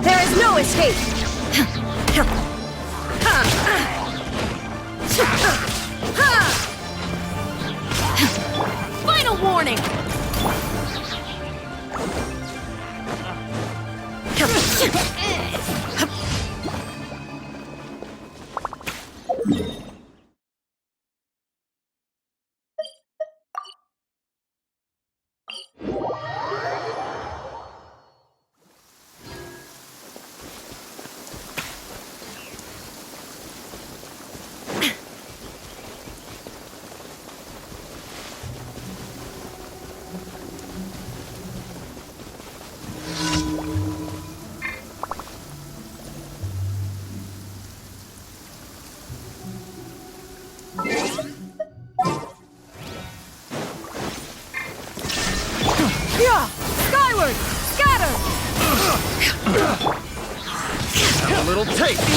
There is no escape! warning! Skyward! Scatter! Have a little taste.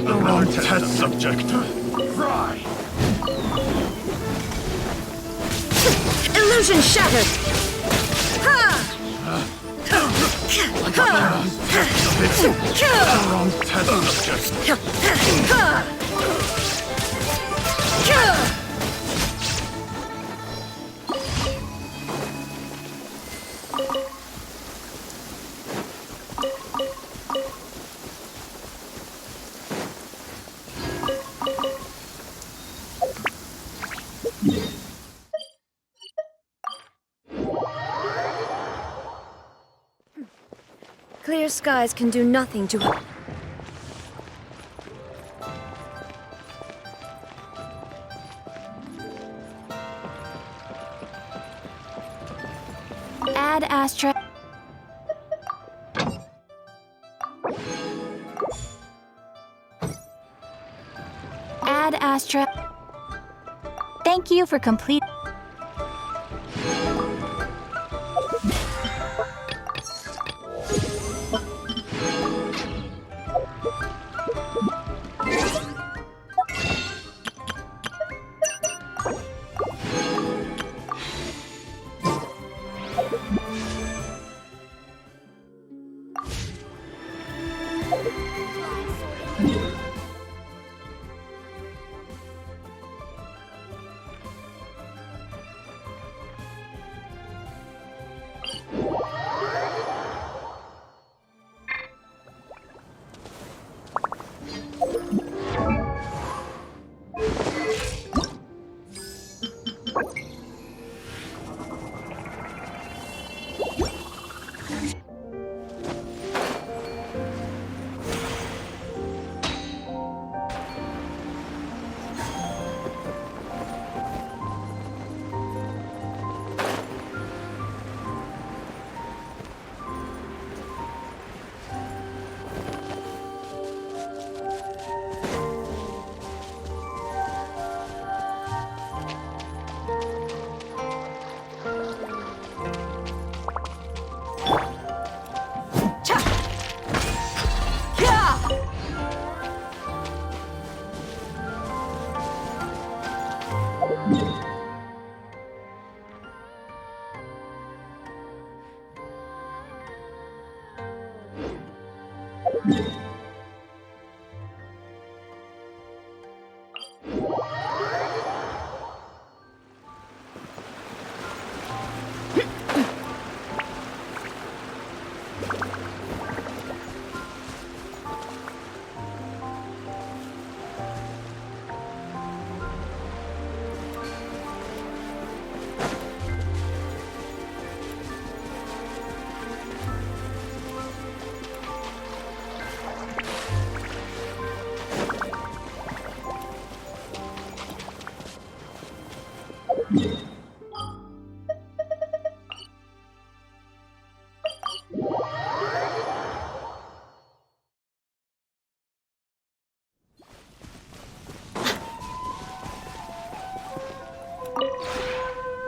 The wrong test subject. Cry. Illusion shattered! The wrong test subject. Clear skies can do nothing to... Add Astra... Add Astra... Thank you for complete...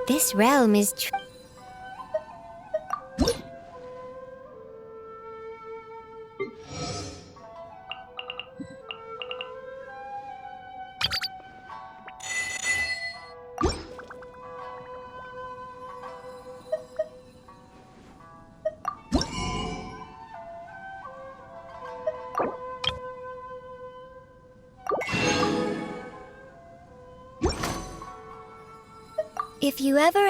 This realm is If you ever...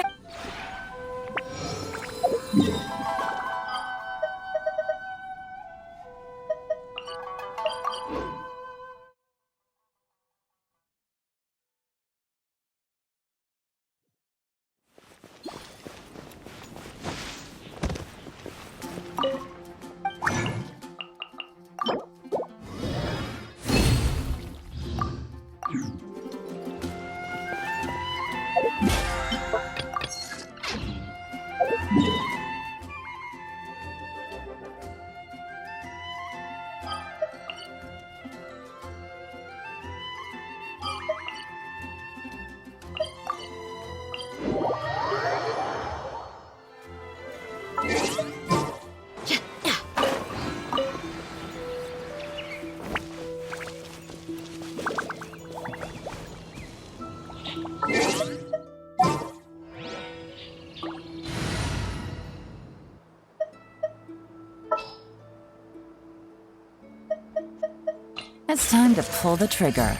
It's time to pull the trigger.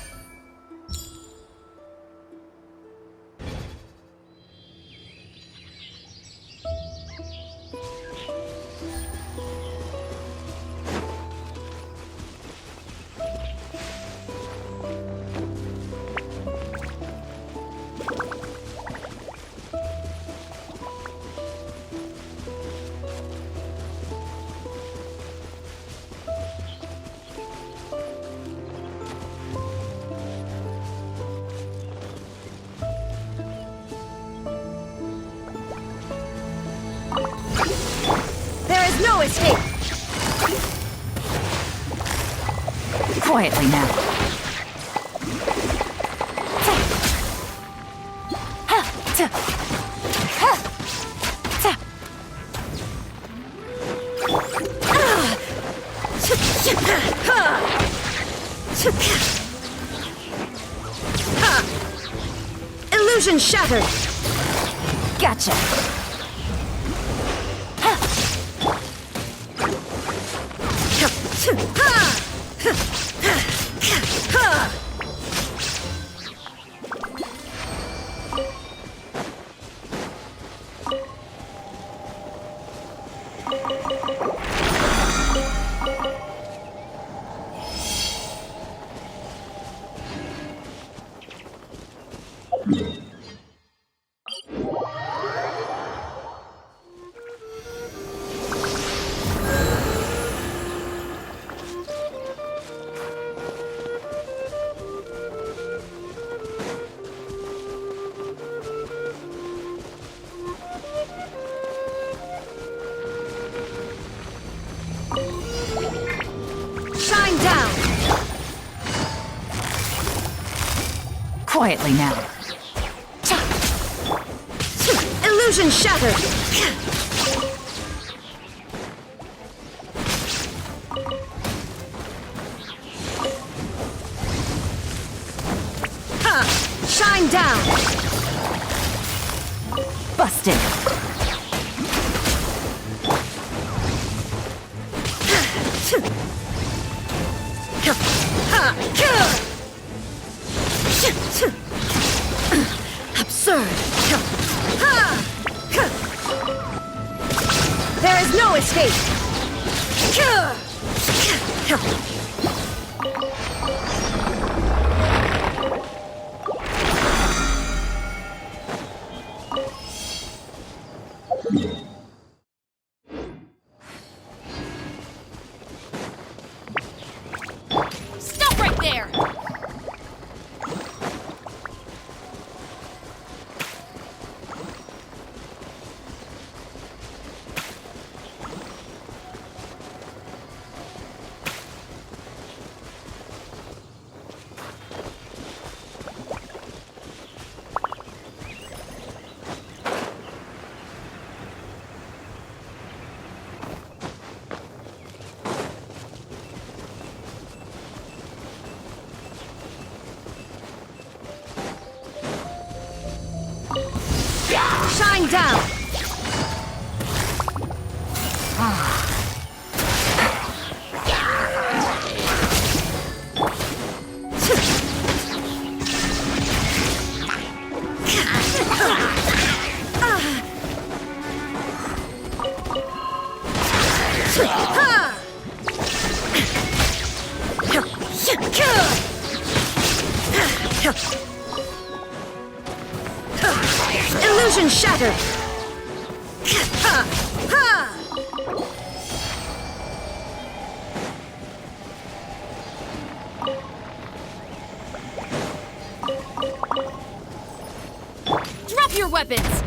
No escape! Quietly now. Illusion shattered! Gotcha! Shine down! Quietly now. Illusion shattered! Shine down! Busted! Absurd! There is no escape! Stop right there! Shine down! captured! Ha! Ha! Drop your weapons!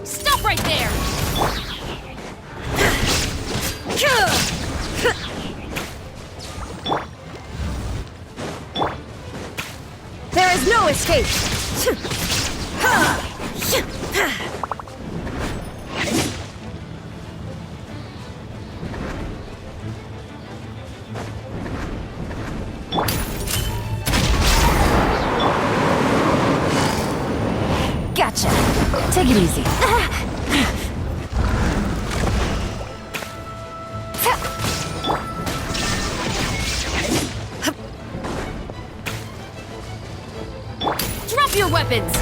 Stop right there! There is no escape! Gotcha. Take it easy. Drop your weapons!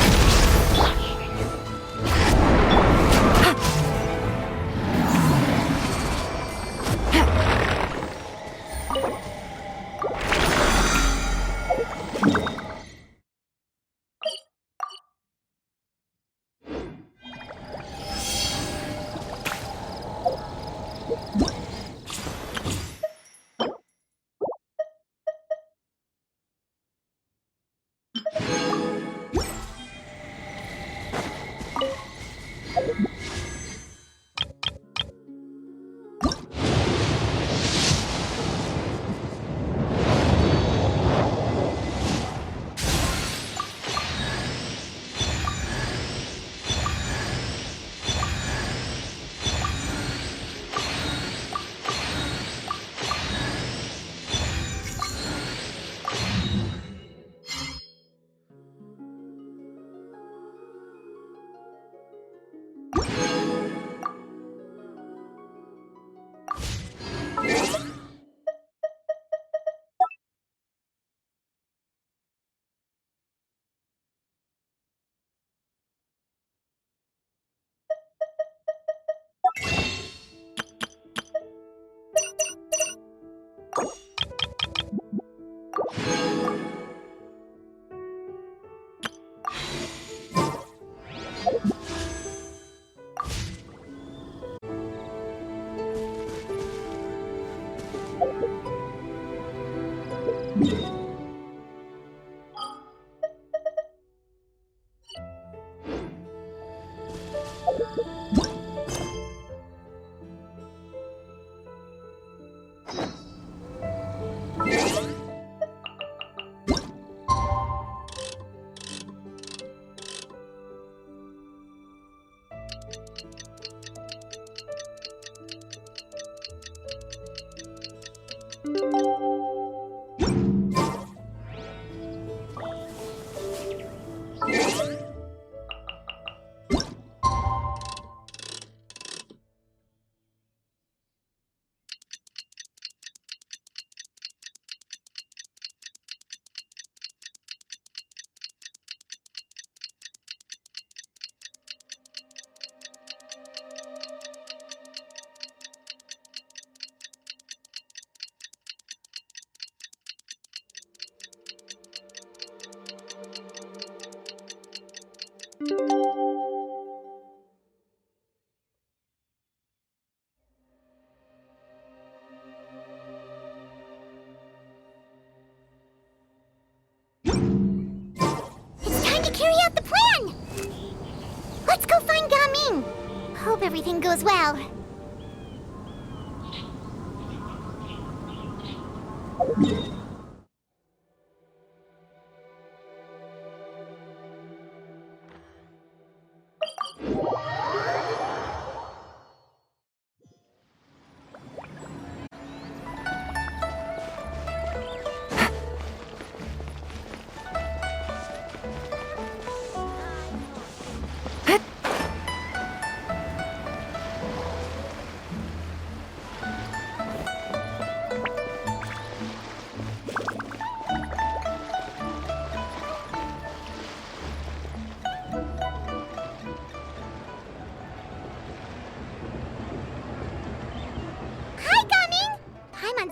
everything goes well.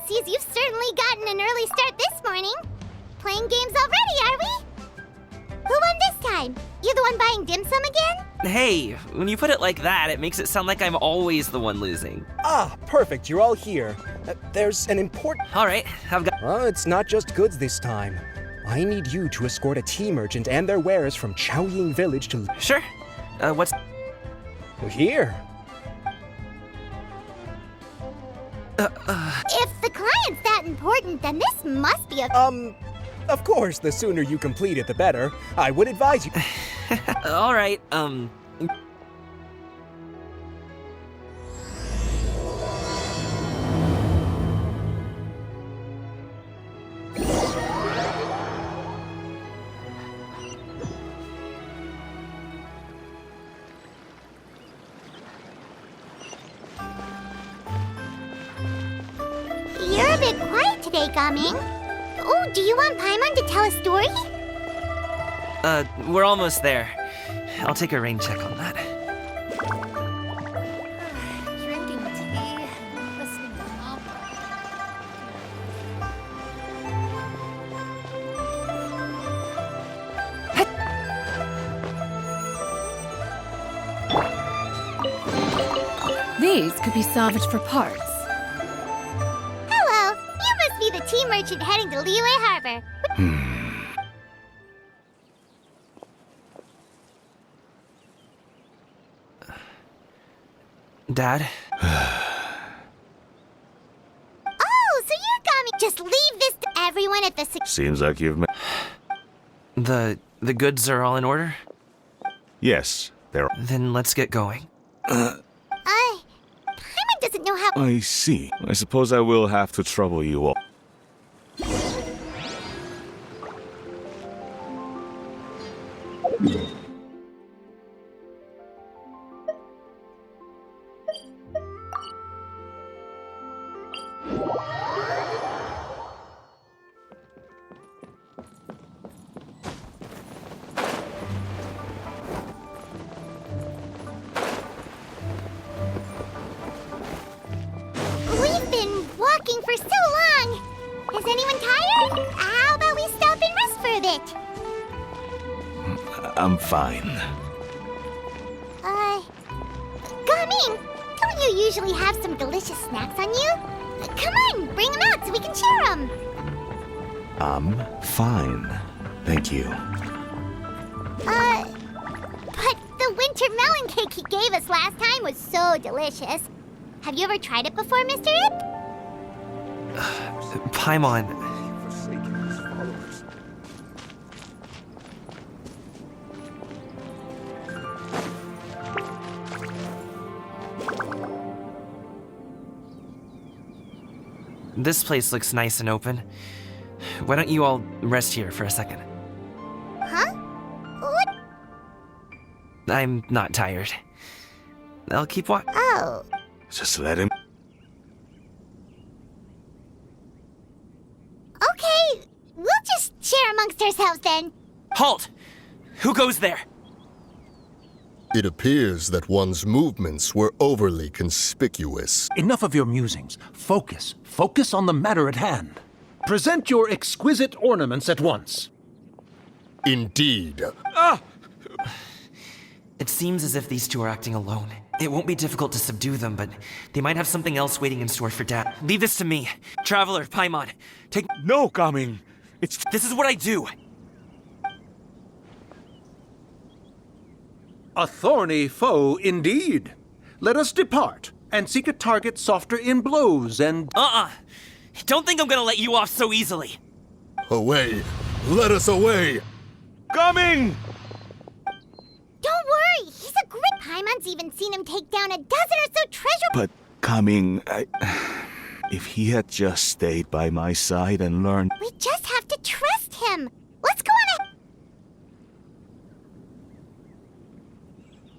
Sees you've certainly gotten an early start this morning. Playing games already, are we? Who won this time? You the one buying dim sum again? Hey, when you put it like that, it makes it sound like I'm always the one losing. Ah, perfect, you're all here. There's an important... All right, I've got... it's not just goods this time. I need you to escort a tea merchant and their wares from Chaoying Village to... Sure. What's... Here. If the client's that important, then this must be a... Of course, the sooner you complete it, the better. I would advise you... All right, You're a bit quiet today, Gaming. Oh, do you want Paimon to tell a story? we're almost there. I'll take a rain check on that. Drinking tea, listening to opera. These could be salvaged for parts. Hello, you must be the tea merchant heading to Liyue Harbor. Dad? Oh, so you're Gaming. Just leave this to everyone at the... Seems like you've met. The goods are all in order? Yes, they're. Then let's get going. Paimon doesn't know how... I see. I suppose I will have to trouble you all. We've been walking for so long. Is anyone tired? How about we stop and rest for a bit? I'm fine. Gaming, don't you usually have some delicious snacks on you? Come on, bring them out so we can share them. I'm fine. Thank you. But the winter melon cake he gave us last time was so delicious. Have you ever tried it before, Mr. Ip? Paimon. This place looks nice and open. Why don't you all rest here for a second? Huh? What? I'm not tired. I'll keep watch. Oh. Just let him. Okay, we'll just share amongst ourselves then. Halt! Who goes there? It appears that one's movements were overly conspicuous. Enough of your musings. Focus. Focus on the matter at hand. Present your exquisite ornaments at once. Indeed. It seems as if these two are acting alone. It won't be difficult to subdue them, but they might have something else waiting in store for Dad. Leave this to me. Traveler, Paimon, take... No, Gaming. This is what I do. A thorny foe indeed. Let us depart and seek a target softer in blows and... Don't think I'm gonna let you off so easily. Away! Let us away! Coming! Don't worry, he's a great. Paimon's even seen him take down a dozen or so treasure. But coming, if he had just stayed by my side and learned... We just have to trust him. Let's go on ahead.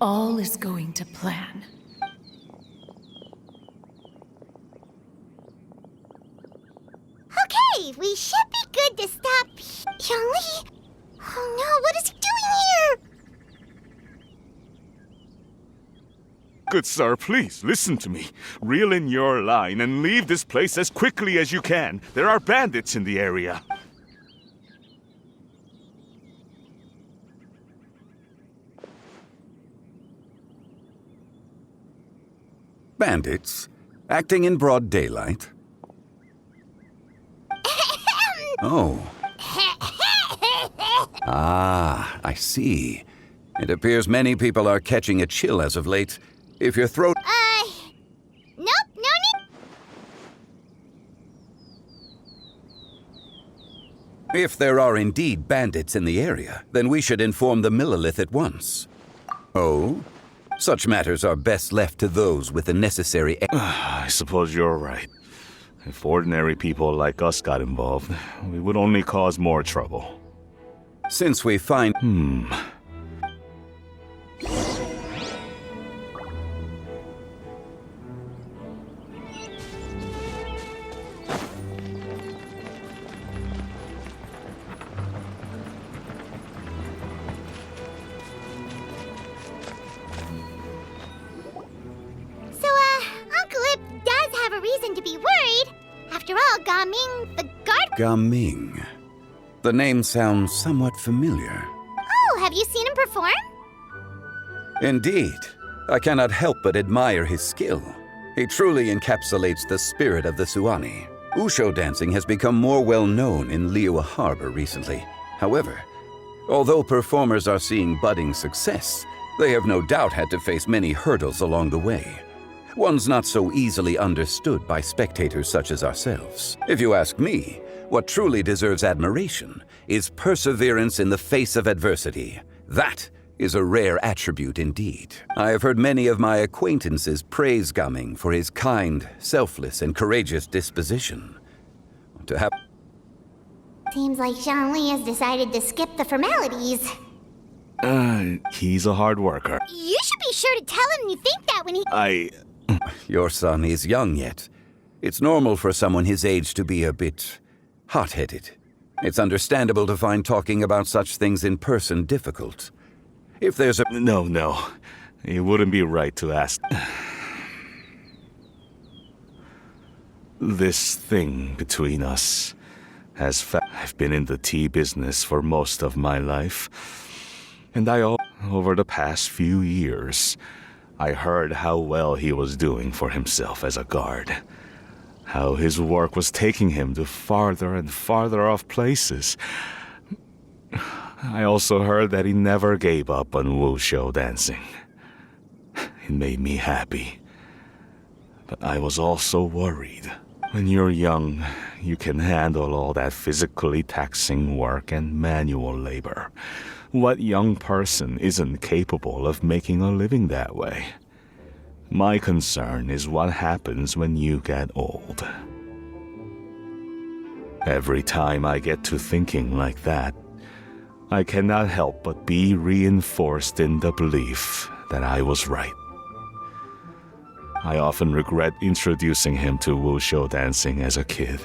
All is going to plan. Okay, we should be good to stop Yangli. Oh no, what is he doing here? Good sir, please, listen to me. Reel in your line and leave this place as quickly as you can. There are bandits in the area. Bandits? Acting in broad daylight? Oh. Ah, I see. It appears many people are catching a chill as of late. If your throat... Nope, no need. If there are indeed bandits in the area, then we should inform the Millilith at once. Oh? Such matters are best left to those with the necessary... I suppose you're right. If ordinary people like us got involved, we would only cause more trouble. Since we find... Uncle Ip does have a reason to be worried. After all, Gaming, the guard... Gaming. The name sounds somewhat familiar. Oh, have you seen him perform? Indeed. I cannot help but admire his skill. He truly encapsulates the spirit of the Suani. Usho dancing has become more well known in Liyue Harbor recently. However, although performers are seeing budding success, they have no doubt had to face many hurdles along the way. One's not so easily understood by spectators such as ourselves. If you ask me, what truly deserves admiration is perseverance in the face of adversity. That is a rare attribute indeed. I have heard many of my acquaintances praise Gaming for his kind, selfless, and courageous disposition. To have... Seems like Zhangli has decided to skip the formalities. He's a hard worker. You should be sure to tell him you think that when he... Your son is young yet. It's normal for someone his age to be a bit hot-headed. It's understandable to find talking about such things in person difficult. If there's a... No. It wouldn't be right to ask. This thing between us has I've been in the tea business for most of my life. And over the past few years, I heard how well he was doing for himself as a guard. How his work was taking him to farther and farther off places. I also heard that he never gave up on wushou dancing. It made me happy. But I was also worried. When you're young, you can handle all that physically taxing work and manual labor. What young person isn't capable of making a living that way? My concern is what happens when you get old. Every time I get to thinking like that, I cannot help but be reinforced in the belief that I was right. I often regret introducing him to wushou dancing as a kid.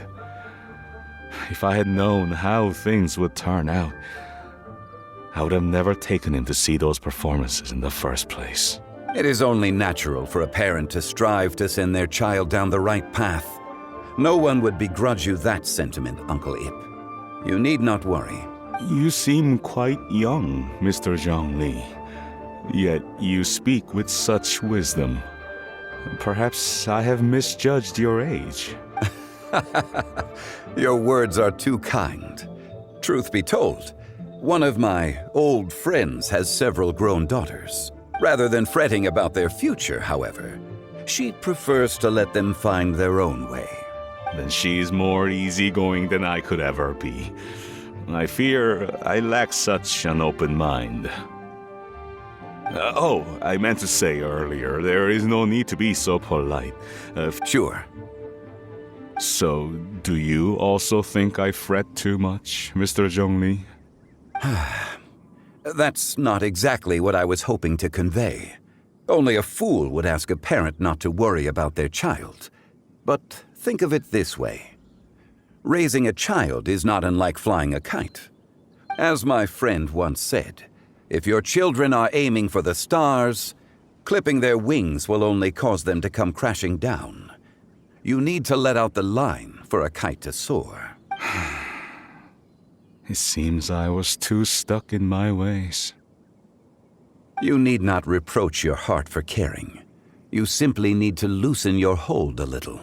If I had known how things would turn out, I would have never taken him to see those performances in the first place. It is only natural for a parent to strive to send their child down the right path. No one would begrudge you that sentiment, Uncle Ip. You need not worry. You seem quite young, Mr. Zhongli. Yet you speak with such wisdom. Perhaps I have misjudged your age. Your words are too kind. Truth be told, one of my old friends has several grown daughters. Rather than fretting about their future, however, she prefers to let them find their own way. Then she's more easygoing than I could ever be. I fear I lack such an open mind. I meant to say earlier, there is no need to be so polite. Sure. So, do you also think I fret too much, Mr. Zhongli? That's not exactly what I was hoping to convey. Only a fool would ask a parent not to worry about their child. But think of it this way. Raising a child is not unlike flying a kite. As my friend once said, if your children are aiming for the stars, clipping their wings will only cause them to come crashing down. You need to let out the line for a kite to soar. It seems I was too stuck in my ways. You need not reproach your heart for caring. You simply need to loosen your hold a little.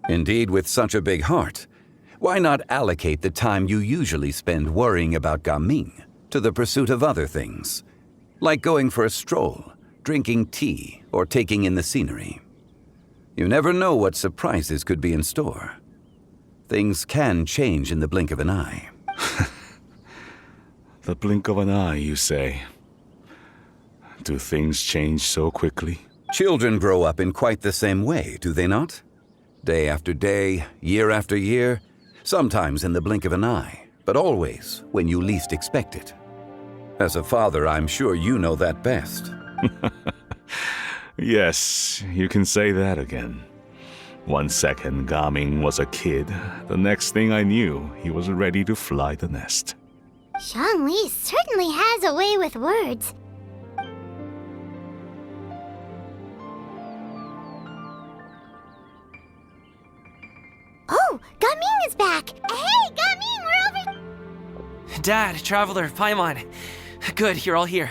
Indeed, with such a big heart, why not allocate the time you usually spend worrying about Gaming to the pursuit of other things, like going for a stroll, drinking tea, or taking in the scenery? You never know what surprises could be in store. Things can change in the blink of an eye. The blink of an eye, you say? Do things change so quickly? Children grow up in quite the same way, do they not? Day after day, year after year, sometimes in the blink of an eye, but always when you least expect it. As a father, I'm sure you know that best. Yes, you can say that again. 1 second, Gaming was a kid. The next thing I knew, he was ready to fly the nest. Zhongli certainly has a way with words. Oh, Gaming is back! Hey, Gaming, we're over... Dad, Traveler, Paimon. Good, you're all here.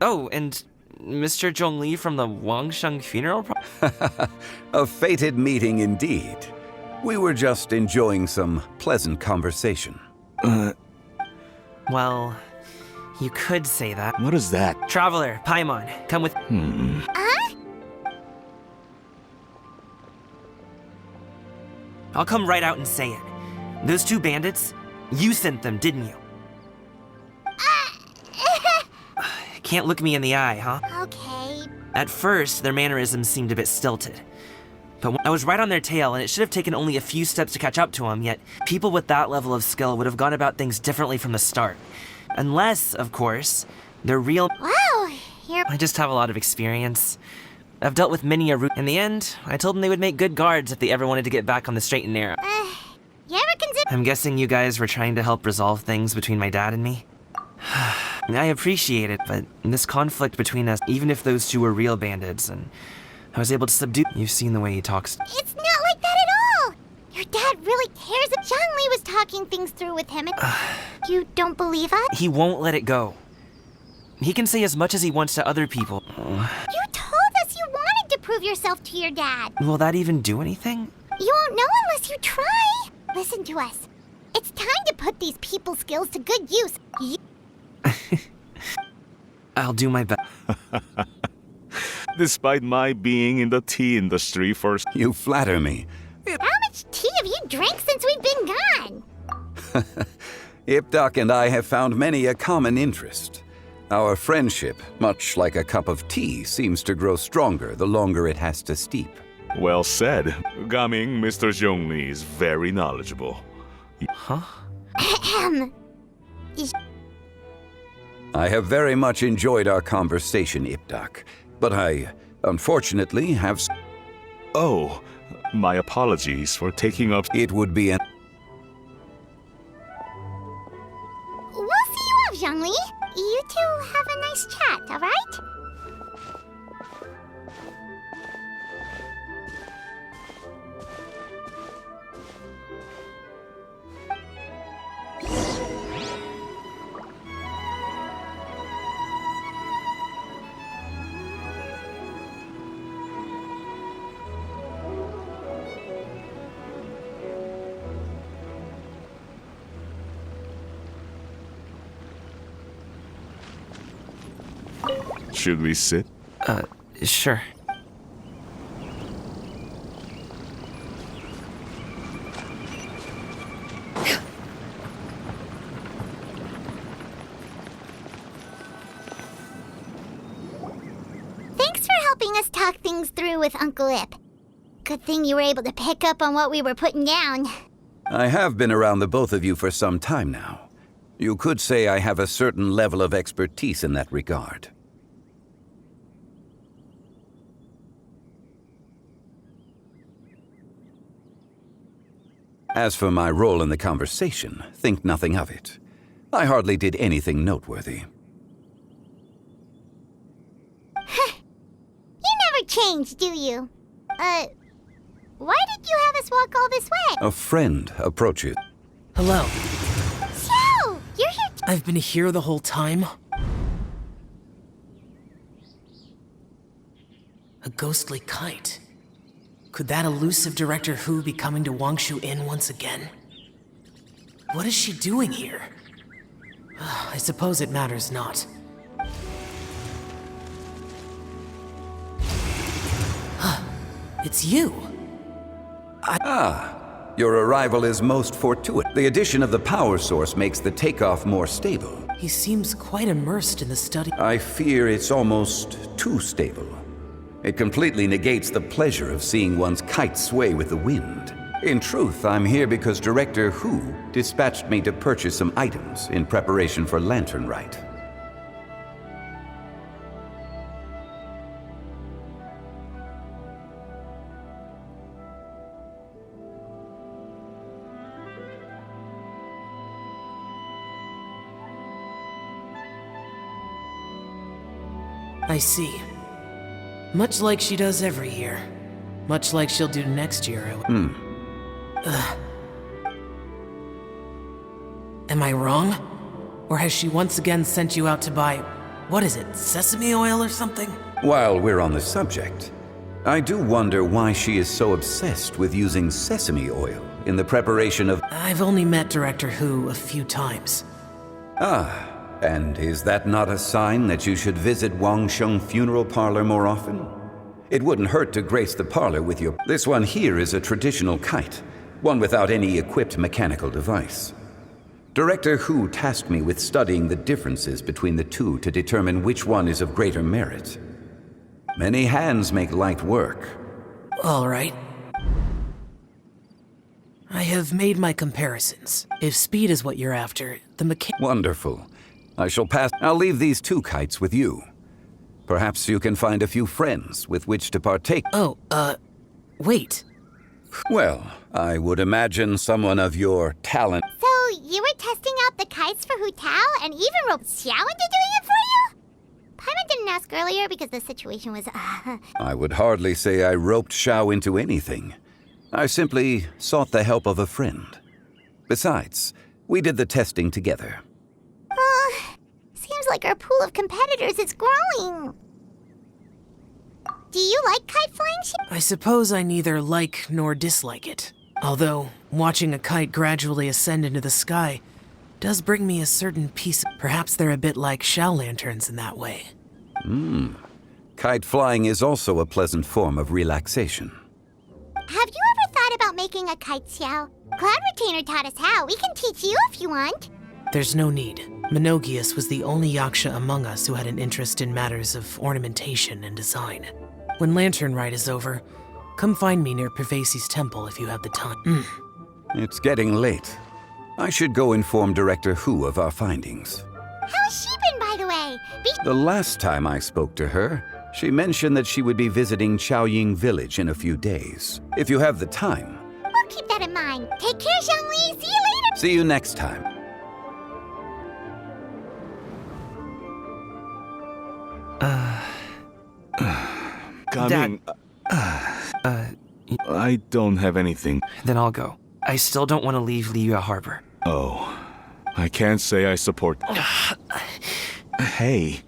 Oh, and Mr. Zhongli from the Wangsheng funeral? A fated meeting indeed. We were just enjoying some pleasant conversation. Well, you could say that. What is that? Traveler, Paimon, come with... I'll come right out and say it. Those two bandits, you sent them, didn't you? Can't look me in the eye, huh? Okay. At first, their mannerisms seemed a bit stilted. But I was right on their tail, and it should have taken only a few steps to catch up to them, yet people with that level of skill would have gone about things differently from the start. Unless, of course, they're real... Wow, you're... I just have a lot of experience. I've dealt with many a route. In the end, I told them they would make good guards if they ever wanted to get back on the straight and narrow. You ever consider... I'm guessing you guys were trying to help resolve things between my dad and me? I appreciate it, but this conflict between us, even if those two were real bandits, and I was able to subdue... You've seen the way he talks. It's not like that at all! Your dad really cares that Zhongli was talking things through with him, and you don't believe us? He won't let it go. He can say as much as he wants to other people. You told us you wanted to prove yourself to your dad. Will that even do anything? You won't know unless you try. Listen to us. It's time to put these people skills to good use. I'll do my best. Despite my being in the tea industry for... You flatter me. How much tea have you drank since we've been gone? Ipdak and I have found many a common interest. Our friendship, much like a cup of tea, seems to grow stronger the longer it has to steep. Well said. Gaming, Mr. Zhongli is very knowledgeable. Huh? I have very much enjoyed our conversation, Ipdak, but I, unfortunately, have... Oh, my apologies for taking up... It would be an... We'll see you off, Zhongli. You two have a nice chat, all right? Should we sit? Sure. Thanks for helping us talk things through with Uncle Ip. Good thing you were able to pick up on what we were putting down. I have been around the both of you for some time now. You could say I have a certain level of expertise in that regard. As for my role in the conversation, think nothing of it. I hardly did anything noteworthy. You never change, do you? Why did you have us walk all this way? A friend approaches. Hello. So, you're here I've been here the whole time? A ghostly kite. Could that elusive Director Who be coming to Wangshu Inn once again? What is she doing here? I suppose it matters not. It's you. Your arrival is most fortuitous. The addition of the power source makes the takeoff more stable. He seems quite immersed in the study. I fear it's almost too stable. It completely negates the pleasure of seeing one's kite sway with the wind. In truth, I'm here because Director Who dispatched me to purchase some items in preparation for Lantern Rite. I see. Much like she does every year. Much like she'll do next year. Am I wrong? Or has she once again sent you out to buy, what is it, sesame oil or something? While we're on the subject, I do wonder why she is so obsessed with using sesame oil in the preparation of... I've only met Director Who a few times. And is that not a sign that you should visit Wangsheng Funeral Parlor more often? It wouldn't hurt to grace the parlor with your... This one here is a traditional kite, one without any equipped mechanical device. Director Who tasked me with studying the differences between the two to determine which one is of greater merit. Many hands make light work. All right. I have made my comparisons. If speed is what you're after, the Wonderful. I shall pass. I'll leave these two kites with you. Perhaps you can find a few friends with which to partake. Wait. Well, I would imagine someone of your talent. So, you were testing out the kites for Hu Tao and even roped Xiao into doing it for you? Paimon didn't ask earlier because the situation was, I would hardly say I roped Xiao into anything. I simply sought the help of a friend. Besides, we did the testing together. Seems like our pool of competitors is growing. Do you like kite flying? I suppose I neither like nor dislike it. Although, watching a kite gradually ascend into the sky does bring me a certain peace. Perhaps they're a bit like shell lanterns in that way. Kite flying is also a pleasant form of relaxation. Have you ever thought about making a kite, Xiao? Cloud Retainer taught us how. We can teach you if you want. There's no need. Menogius was the only yaksha among us who had an interest in matters of ornamentation and design. When Lantern Rite is over, come find me near Pervasi's temple if you have the time. It's getting late. I should go inform Director Who of our findings. How's she been, by the way? The last time I spoke to her, she mentioned that she would be visiting Chaoying Village in a few days. If you have the time. We'll keep that in mind. Take care, Zhongli. See you later. See you next time. Coming. I don't have anything. Then I'll go. I still don't want to leave Liyue Harbor. Oh, I can't say I support... Hey.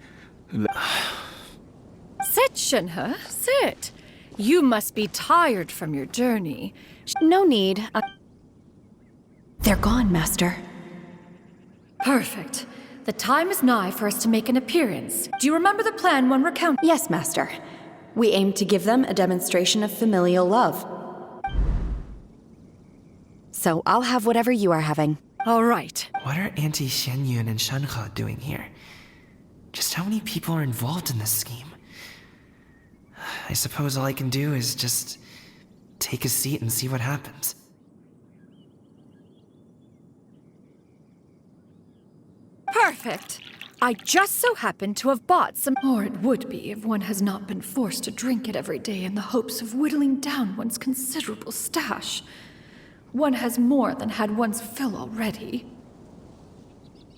Sit, Shinhe, sit. You must be tired from your journey. No need. They're gone, Master. Perfect. The time is nigh for us to make an appearance. Do you remember the plan when recounted? Yes, Master. We aim to give them a demonstration of familial love. So I'll have whatever you are having. All right. What are Auntie Xianyun and Shenhe doing here? Just how many people are involved in this scheme? I suppose all I can do is just take a seat and see what happens. Perfect. I just so happen to have bought some, or it would be if one has not been forced to drink it every day in the hopes of whittling down one's considerable stash. One has more than had one's fill already.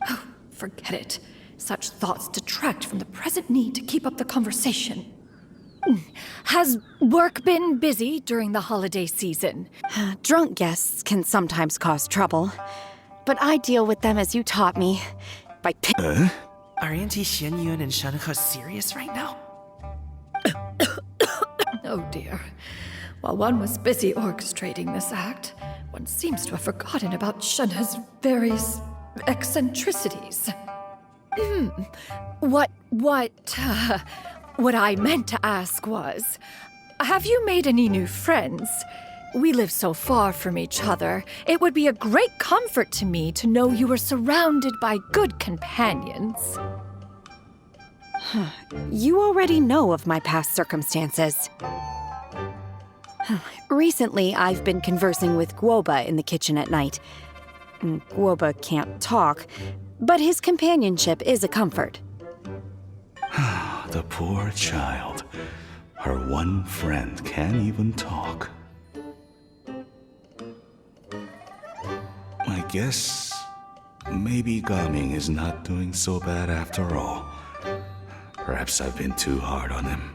Oh, forget it. Such thoughts detract from the present need to keep up the conversation. Has work been busy during the holiday season? Drunk guests can sometimes cause trouble, but I deal with them as you taught me, by Are Auntie Xianyun and Shenhe serious right now? Oh dear. While one was busy orchestrating this act, one seems to have forgotten about Shenhe's various eccentricities. What I meant to ask was, have you made any new friends? We live so far from each other. It would be a great comfort to me to know you were surrounded by good companions. You already know of my past circumstances. Recently, I've been conversing with Guoba in the kitchen at night. Guoba can't talk, but his companionship is a comfort. The poor child. Her one friend can't even talk. I guess maybe Gaming is not doing so bad after all. Perhaps I've been too hard on him.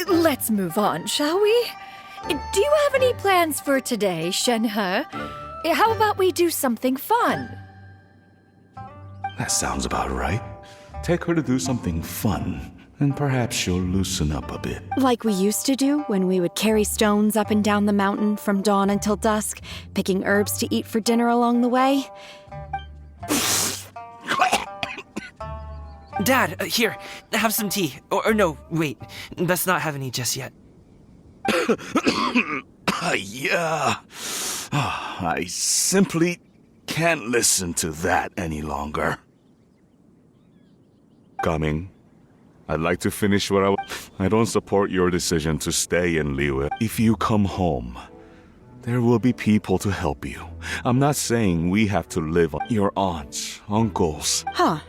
Let's move on, shall we? Do you have any plans for today, Shenhe? How about we do something fun? That sounds about right. Take her to do something fun, and perhaps she'll loosen up a bit. Like we used to do when we would carry stones up and down the mountain from dawn until dusk, picking herbs to eat for dinner along the way. Dad, here, have some tea. Or no, wait, let's not have any just yet. Yeah. I simply can't listen to that any longer. Coming. I'd like to finish what I don't support your decision to stay in Liyue. If you come home, there will be people to help you. I'm not saying we have to live on your aunts, uncles. Huh.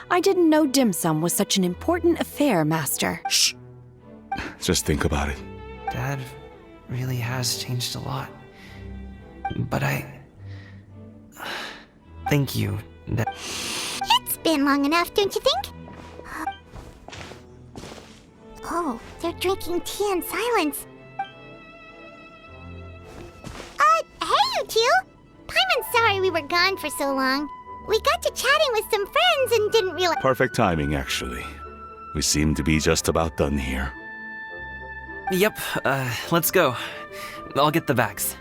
I didn't know dim sum was such an important affair, Master. Shh. Just think about it. Dad really has changed a lot. But thank you. It's been long enough, don't you think? Oh, they're drinking tea in silence. Hey you two! Paimon's sorry we were gone for so long. We got to chatting with some friends and didn't realize— Perfect timing, actually. We seem to be just about done here. Yep, let's go. I'll get the bags.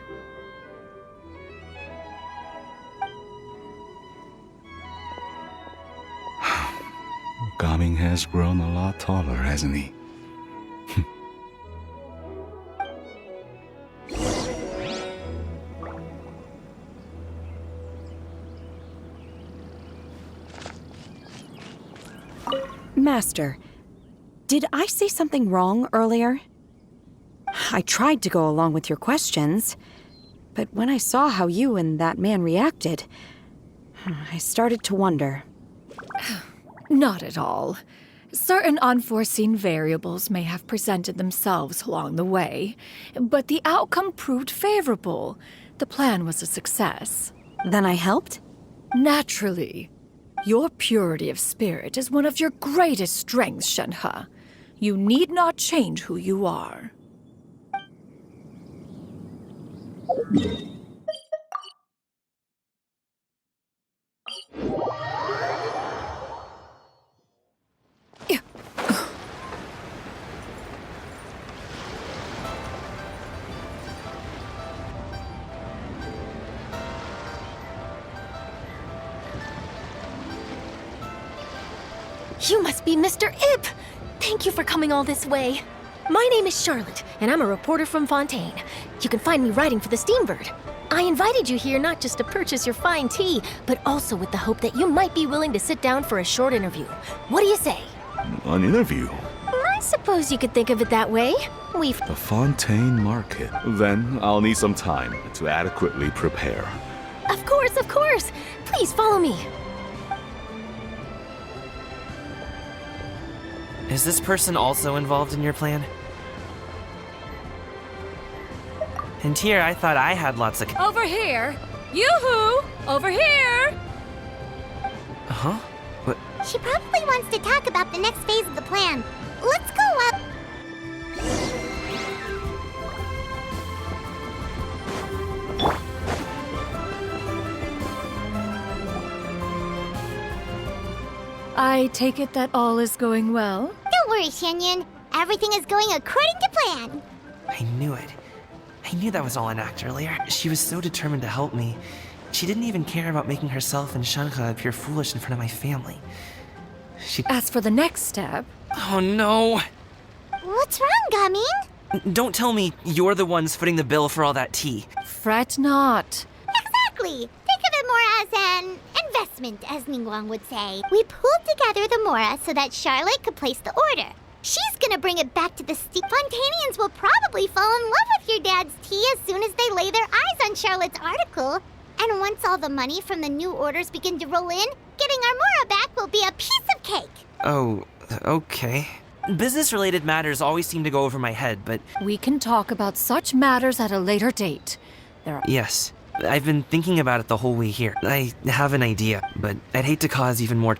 Gaming has grown a lot taller, hasn't he? Master, did I say something wrong earlier? I tried to go along with your questions, but when I saw how you and that man reacted, I started to wonder. Not at all. Certain unforeseen variables may have presented themselves along the way, but the outcome proved favorable. The plan was a success. Then I helped? Naturally. Your purity of spirit is one of your greatest strengths, Shenhe. You need not change who you are. You must be Mr. Ip! Thank you for coming all this way. My name is Charlotte, and I'm a reporter from Fontaine. You can find me writing for the Steambird. I invited you here not just to purchase your fine tea, but also with the hope that you might be willing to sit down for a short interview. What do you say? An interview? I suppose you could think of it that way. The Fontaine Market. Then I'll need some time to adequately prepare. Of course, of course! Please follow me. Is this person also involved in your plan? And here, I thought I had lots of... Over here! Yoo-hoo! Over here! Huh? What? She probably wants to talk about the next phase of the plan. Let's go up. I take it that all is going well? Don't worry, Shenyan. Everything is going according to plan. I knew it. I knew that was all an act earlier. She was so determined to help me. She didn't even care about making herself and Shanka appear foolish in front of my family. As for the next step... Oh no! What's wrong, Gaming? Don't tell me you're the ones footing the bill for all that tea. Fret not. Exactly. Think of it more as an investment, as Ningguang would say. We pulled together the Mora so that Charlotte could place the order. She's gonna bring it back to the Fontanians will probably fall in love with your dad's tea as soon as they lay their eyes on Charlotte's article. And once all the money from the new orders begin to roll in, getting our Mora back will be a piece of cake. Oh, okay. Business-related matters always seem to go over my head, but... We can talk about such matters at a later date. Yes. I've been thinking about it the whole way here. I have an idea, but I'd hate to cause even more...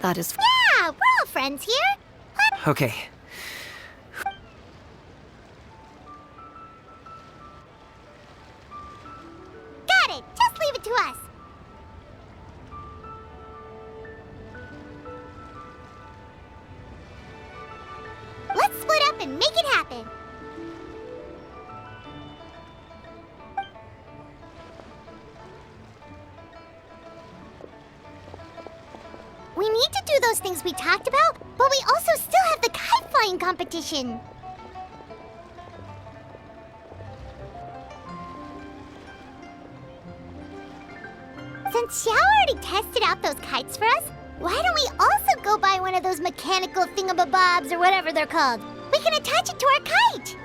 That is... Yeah, we're all friends here. Okay. Got it. Just leave it to us. Let's split up and make it happen. We need to do those things we talked about, but we also still have the kite flying competition. Since Xiao already tested out those kites for us, why don't we also go buy one of those mechanical thingamabobs or whatever they're called? We can attach it to our kite!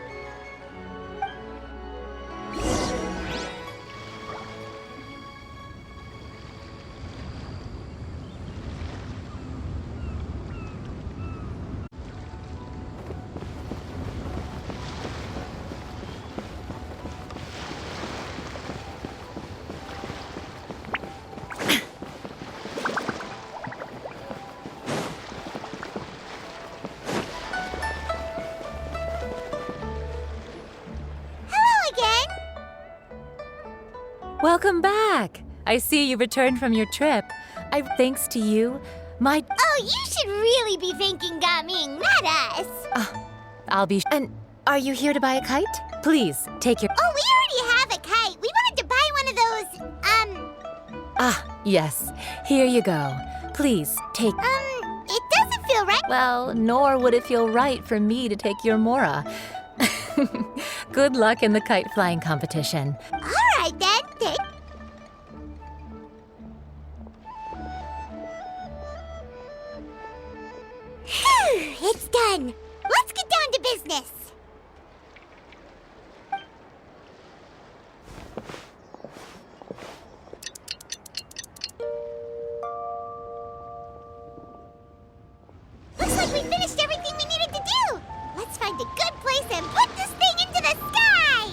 Welcome back! I see you returned from your trip. Thanks to you, my... Oh, you should really be thanking Gaming, not us! I'll be... And are you here to buy a kite? Please, take your... Oh, we already have a kite! We wanted to buy one of those, Ah, yes. Here you go. Please, take... It doesn't feel right. Well, nor would it feel right for me to take your Mora. Good luck in the kite flying competition. Alright then, take... Phew, it's done. Let's get down to business. Looks like we finished everything we needed to do. Let's find a good place and put this thing into the sky.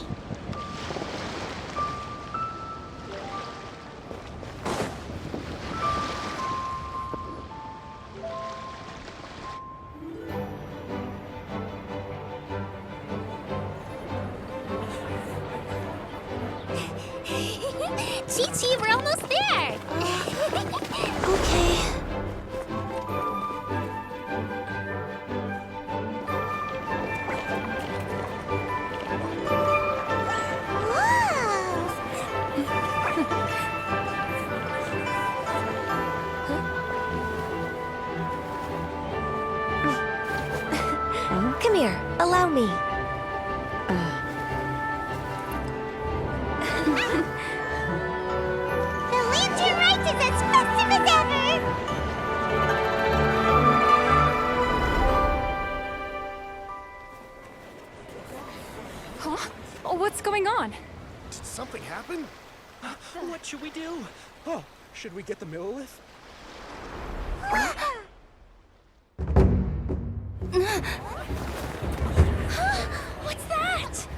Chi-Chi, we're almost there! Okay. Allow me. The lantern rite is as festive as ever! Huh? Oh, what's going on? Did something happen? What should we do? Oh, should we get the Millilith? What's that?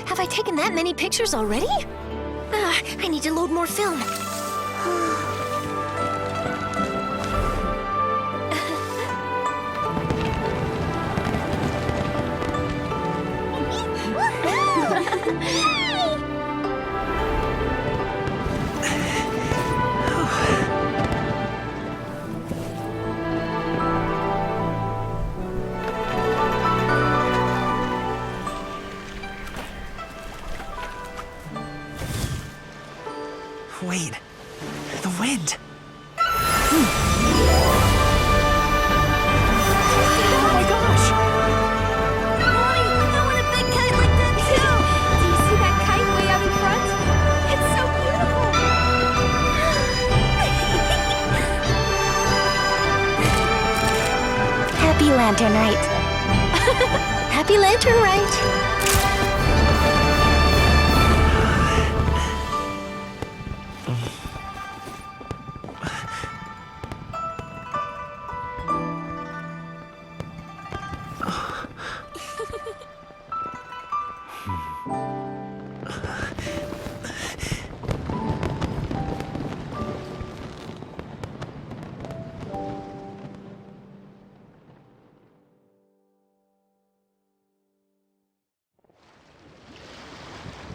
Have I taken that many pictures already? I need to load more film. Wait, the wind. Oh my gosh! Mommy, I want a big kite like that too! Do you see that kite way out in front? It's so beautiful! Happy Lantern Rite. Happy Lantern Rite.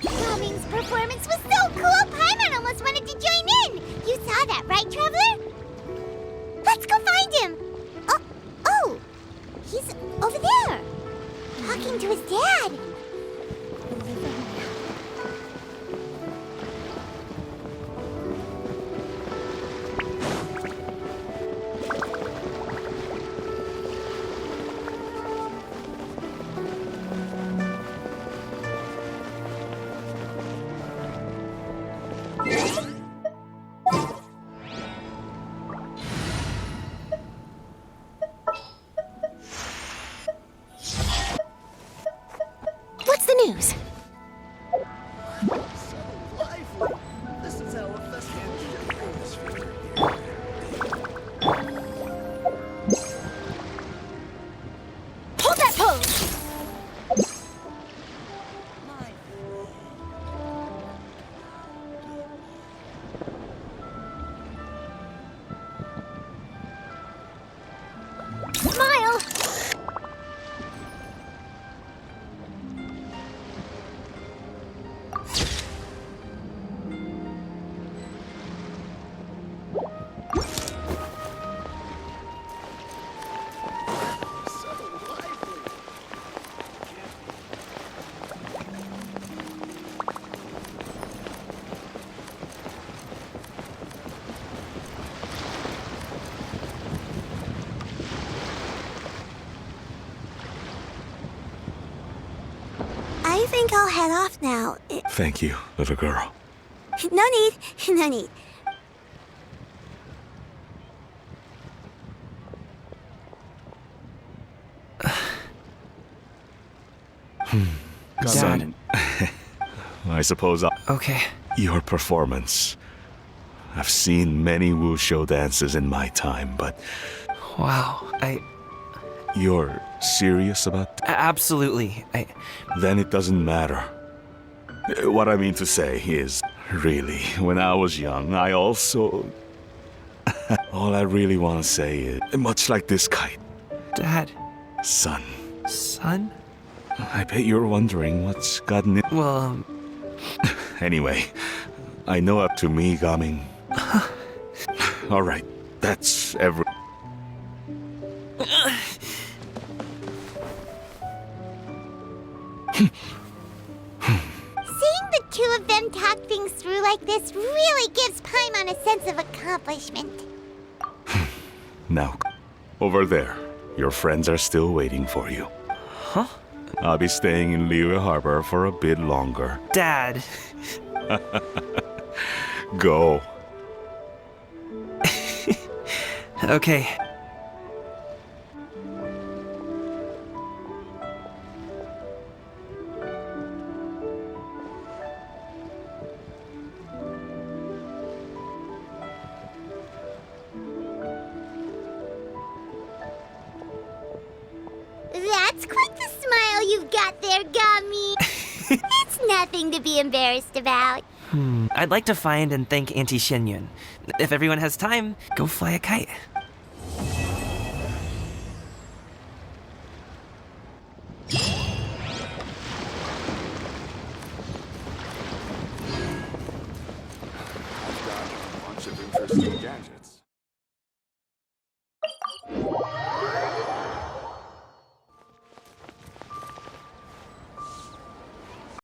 Mommy's performance was so cool, Paimon almost wanted to join in! You saw that, right, Traveler? Let's go find him! Oh! He's over there! Talking to his dad! think I'll head off now. Thank you, little girl. No need. No need. Dad. I suppose Okay. your performance. I've seen many wushou dances in my time, but Wow. you're serious about Absolutely. Then it doesn't matter. What I mean to say is, really, when I was young, I also... All I really want to say is, much like this kite. Dad. Son. Son? I bet you're wondering what's gotten in... Well, Anyway, I know up to me, Gaming. Alright, that's every... Seeing the two of them talk things through like this really gives Paimon a sense of accomplishment. Now, over there, your friends are still waiting for you. Huh? I'll be staying in Liyue Harbor for a bit longer. Dad. Go. Okay. That's quite the smile you've got there, Gummy. It's nothing to be embarrassed about. I'd like to find and thank Auntie Xinyun. If everyone has time, go fly a kite. I've got a bunch of interesting gadgets.